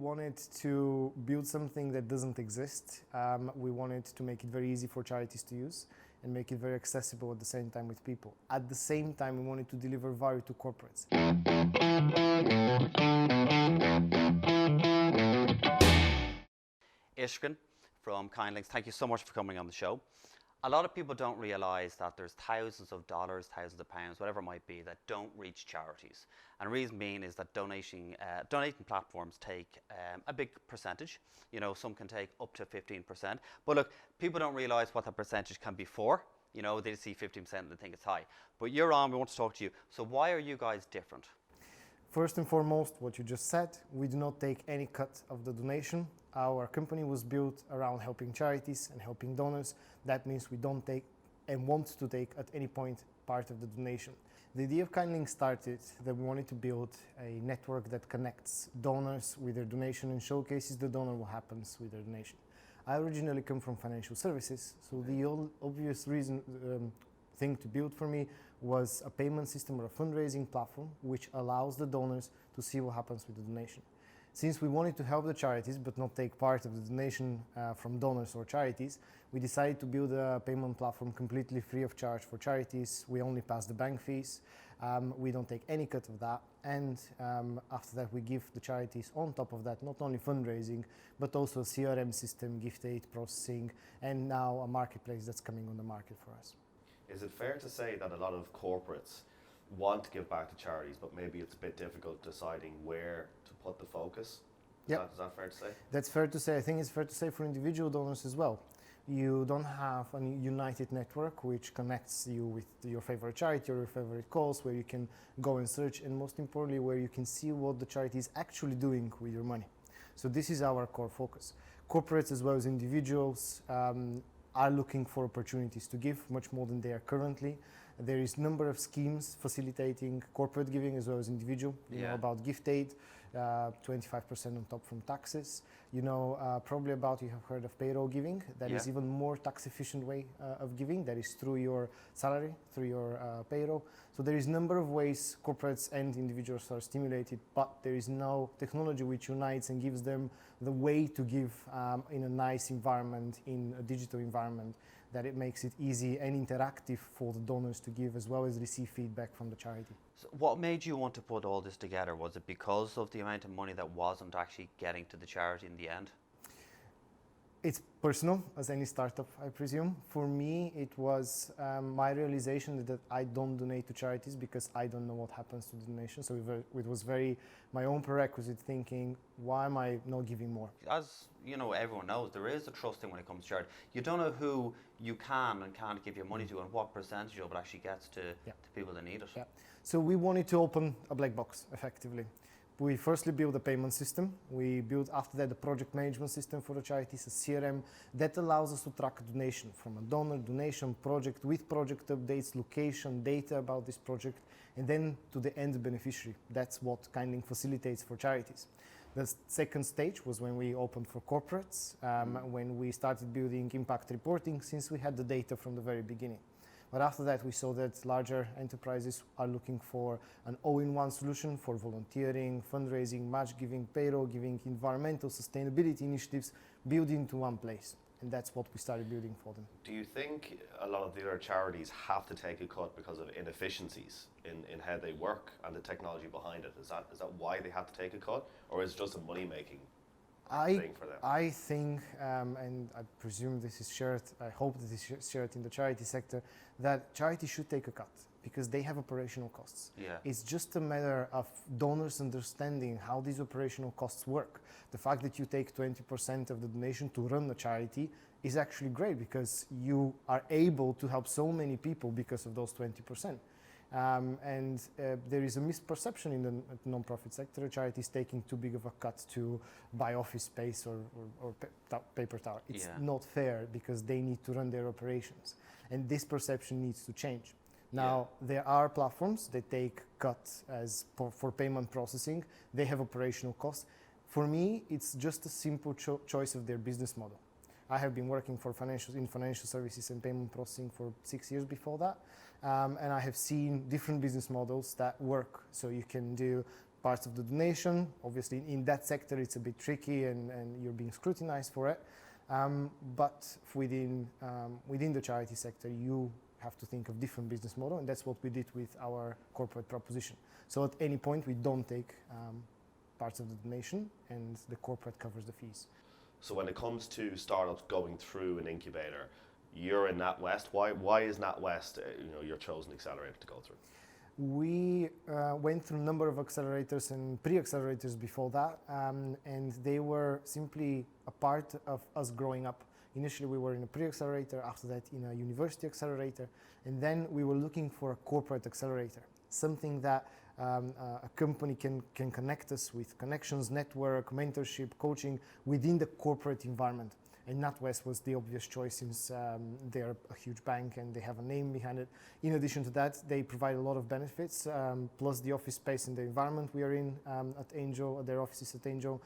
wanted to build something that doesn't exist. We wanted to make it very easy for charities to use and make it very accessible at the same time with people. At the same time, we wanted to deliver value to corporates. Ishkin from Kindlink, thank you so much for coming on the show. A lot of people don't realize that there's thousands of dollars, thousands of pounds, whatever it might be, that don't reach charities. And the reason being is that donating platforms take a big percentage. You know, some can take up to 15%. But look, people don't realize what that percentage can be for. You know, they see 15% and they think it's high. But you're on, we want to talk to you. So why are you guys different? First and foremost, what you just said, we do not take any cut of the donation. Our company was built around helping charities and helping donors. That means we don't take and want to take at any point part of the donation. The idea of Kindlink started that we wanted to build a network that connects donors with their donation and showcases the donor what happens with their donation. I originally come from financial services, so the obvious thing to build for me was a payment system or a fundraising platform which allows the donors to see what happens with the donation. Since we wanted to help the charities but not take part of the donation from donors or charities, we decided to build a payment platform completely free of charge for charities. We only pass the bank fees. We don't take any cut of that. And after that, we give the charities on top of that, not only fundraising, but also a CRM system, gift aid processing, and now a marketplace that's coming on the market for us. Is it fair to say that a lot of corporates want to give back to charities, but maybe it's a bit difficult deciding where to put the focus? Is that fair to say? That's fair to say. I think it's fair to say for individual donors as well. You don't have a united network which connects you with your favorite charity or your favorite cause, where you can go and search, and most importantly, where you can see what the charity is actually doing with your money. So this is our core focus. Corporates as well as individuals are looking for opportunities to give much more than they are currently. There is a number of schemes facilitating corporate giving as well as individual. You know about gift aid, 25% on top from taxes. You know probably about, you have heard of payroll giving. That is even more tax efficient way of giving. That is through your salary, through your payroll. So there is a number of ways corporates and individuals are stimulated, but there is no technology which unites and gives them the way to give in a nice environment, in a digital environment, that it makes it easy and interactive for the donors to give as well as receive feedback from the charity. So what made you want to put all this together? Was it because of the amount of money that wasn't actually getting to the charity in the end? It's personal, as any startup, I presume. For me, it was my realization that I don't donate to charities because I don't know what happens to the donation. So it was very my own prerequisite thinking, why am I not giving more? As you know, everyone knows, there is a trust thing when it comes to charity. You don't know who you can and can't give your money to and what percentage of it actually gets to people that need it. Yeah. So we wanted to open a black box, effectively. We firstly built a payment system. We built after that the project management system for the charities, a CRM that allows us to track a donation from a donor, donation, project with project updates, location, data about this project, and then to the end beneficiary. That's what Kindlink facilitates for charities. The second stage was when we opened for corporates, when we started building impact reporting, since we had the data from the very beginning. But after that, we saw that larger enterprises are looking for an all-in-one solution for volunteering, fundraising, match giving, payroll giving, environmental sustainability initiatives built into one place. And that's what we started building for them. Do you think a lot of the other charities have to take a cut because of inefficiencies in how they work and the technology behind it? Is that why they have to take a cut, or is it just a money-making thing for them? I think, and I presume this is shared, I hope that this is shared in the charity sector, that charity should take a cut because they have operational costs. It's just a matter of donors understanding how these operational costs work. The fact that you take 20% of the donation to run the charity is actually great because you are able to help so many people because of those 20%. There is a misperception in the non-profit sector. Charity is taking too big of a cut to buy office space or paper tower. It's not fair because they need to run their operations. And this perception needs to change. Now, there are platforms that take cuts for payment processing. They have operational costs. For me, it's just a simple choice of their business model. I have been working in financial services and payment processing for 6 years before that. And I have seen different business models that work. So you can do parts of the donation. Obviously, in that sector, it's a bit tricky and you're being scrutinized for it. But within the charity sector, you have to think of different business model, and that's what we did with our corporate proposition. So at any point, we don't take parts of the donation, and the corporate covers the fees. So when it comes to startups going through an incubator, you're in NatWest. Why is NatWest your chosen accelerator to go through? We went through a number of accelerators and pre-accelerators before that, and they were simply a part of us growing up. Initially, we were in a pre-accelerator, after that in a university accelerator, and then we were looking for a corporate accelerator, something that a company can connect us with connections, network, mentorship, coaching within the corporate environment. And NatWest was the obvious choice since they're a huge bank and they have a name behind it. In addition to that, they provide a lot of benefits, plus the office space and the environment we are in at Angel, their offices at Angel.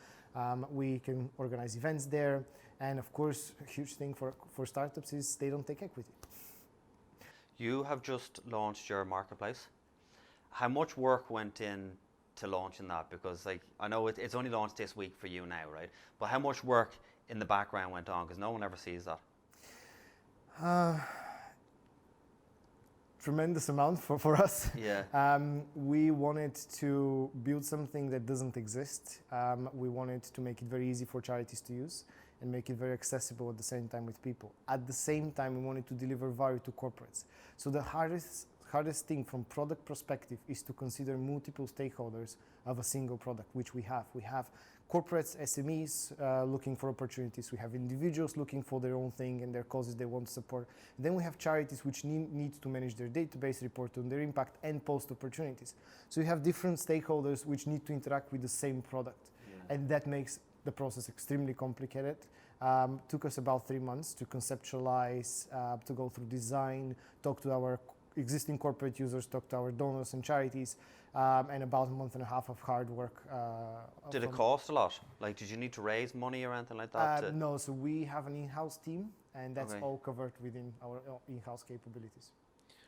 We can organize events there. And of course, a huge thing for startups is they don't take equity. You have just launched your marketplace. How much work went in to launching that? Because I know it's only launched this week for you now, right? But how much work in the background went on? Because no one ever sees that. Tremendous amount for us. Yeah. We wanted to build something that doesn't exist. We wanted to make it very easy for charities to use and make it very accessible at the same time with people. At the same time, we wanted to deliver value to corporates. So the hardest thing from product perspective is to consider multiple stakeholders of a single product, which we have. We have corporates, SMEs looking for opportunities. We have individuals looking for their own thing and their causes they want to support. And then we have charities which need to manage their database, report on their impact, and post opportunities. So we have different stakeholders which need to interact with the same product. Yeah. And that makes the process extremely complicated. Took us about 3 months to conceptualize, to go through design, talk to our existing corporate users, talk to our donors and charities, and about a month and a half of hard work. Did it cost a lot? Did you need to raise money or anything like that? No, so we have an in-house team, and that's Okay. all covered within our in-house capabilities.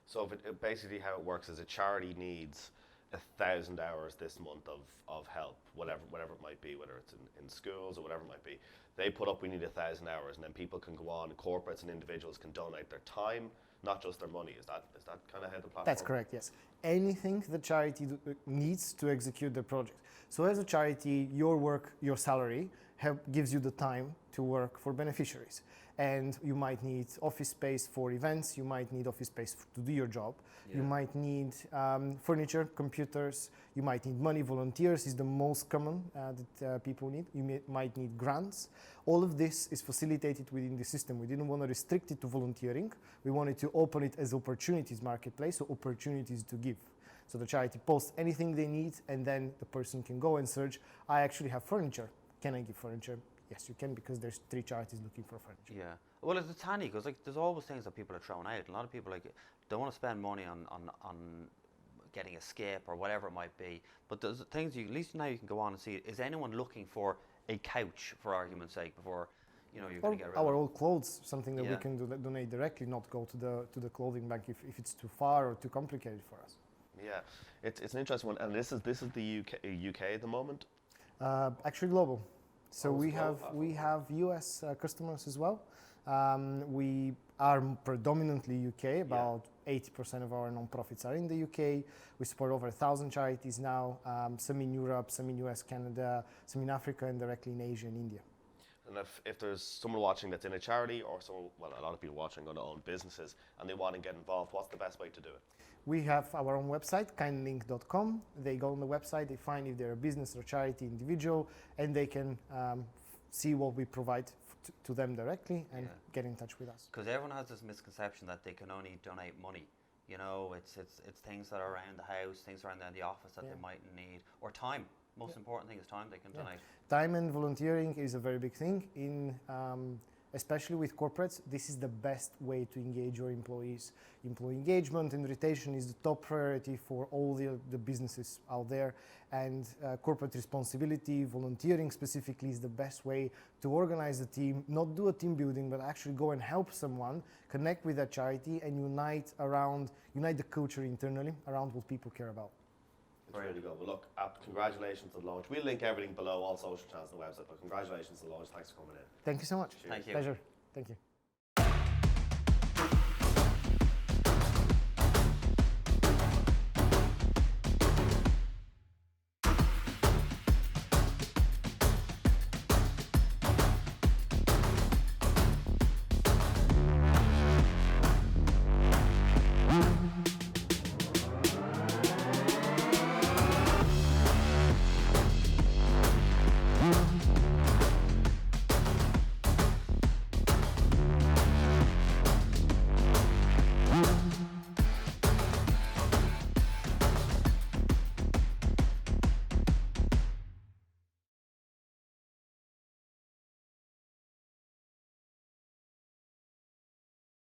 So basically how it works is a charity needs 1,000 hours this month of help, whatever it might be, whether it's in schools or whatever it might be. They put up, we need 1,000 hours, and then people can go on, corporates and individuals can donate their time, not just their money. Is that kind of how the platform? That's correct, yes. Anything the charity needs to execute the project. So as a charity, your work, your salary, gives you the time to work for beneficiaries. And you might need office space for events, you might need office space to do your job, yeah. You might need furniture, computers, you might need money, volunteers is the most common that people need, might need grants. All of this is facilitated within the system. We didn't want to restrict it to volunteering, we wanted to open it as opportunities marketplace, so opportunities to give. So the charity posts anything they need and then the person can go and search, I actually have furniture, can I give furniture? Yes, you can, because there's 3 charities looking for furniture. Yeah. Well, it's handy because there's always things that people are throwing out. A lot of people don't want to spend money on getting a skip or whatever it might be. But there's things at least now you can go on and see. Is anyone looking for a couch, for argument's sake, before you're going to get rid of our it? old clothes, something that Yeah. we can donate directly, not go to the clothing bank if it's too far or too complicated for us. Yeah, it's an interesting one, and this is the UK at the moment. Actually, global. So Oh, we have US customers as well. We are predominantly UK. About 80% of our non-profits are in the UK. We support over 1,000 charities now. Some in Europe, some in US, Canada, some in Africa, and directly in Asia and India. And if there's someone watching that's in a charity, or a lot of people watching going to own businesses, and they want to get involved, what's the best way to do it? We have our own website, kindlink.com. They go on the website, they find if they're a business or charity individual, and they can see what we provide to them directly and get in touch with us. Because everyone has this misconception that they can only donate money. You know, it's things that are around the house, things around the office that they might need, or time. Most important thing is time they can donate. Time and volunteering is a very big thing. Especially with corporates, this is the best way to engage your employees. Employee engagement and retention is the top priority for all the businesses out there. And corporate responsibility, volunteering specifically, is the best way to organize a team, not do a team building, but actually go and help someone, connect with that charity, and unite the culture internally around what people care about. It's really good. Well, look, congratulations on the launch. We'll link everything below, all social channels on the website, but congratulations on the launch. Thanks for coming in. Thank you so much. Thank you. Pleasure. Thank you.